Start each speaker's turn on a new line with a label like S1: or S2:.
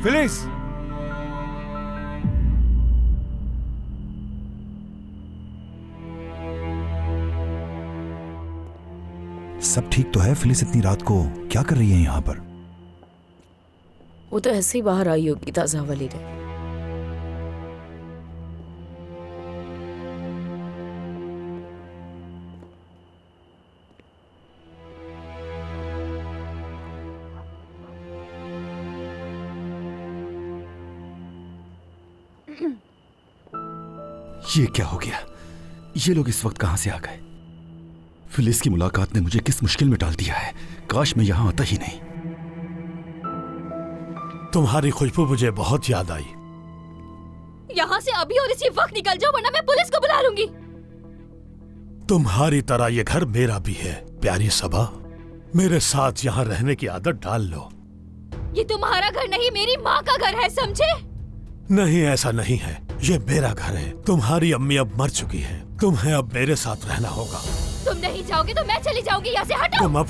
S1: Phyllis!
S2: सब ठीक तो है? फिलिस इतनी रात को क्या कर रही है यहाँ पर?
S3: वो तो ऐसे ही बाहर आई होगी ताजा हवा लेने।
S2: ये क्या हो गया? ये लोग इस वक्त कहां से आ गए? फिलिस की मुलाकात ने मुझे किस मुश्किल में डाल दिया है। काश मैं यहां आता ही नहीं।
S4: तुम्हारी खुशबू मुझे बहुत याद आई।
S5: यहाँ से अभी और इसी वक्त निकल जाओ वरना मैं पुलिस को बुला लूंगी।
S4: तुम्हारी तरह ये घर मेरा भी है प्यारी सबा। मेरे साथ यहाँ रहने की आदत डाल लो।
S5: ये तुम्हारा घर नहीं मेरी माँ का घर है, समझे?
S4: नहीं, ऐसा नहीं है। ये मेरा घर है। तुम्हारी अम्मी अब मर चुकी है। तुम्हें अब मेरे साथ रहना होगा।
S5: तुम नहीं जाओगे तो मैं चली जाऊंगी यहाँ से, हटो।
S4: तुम अब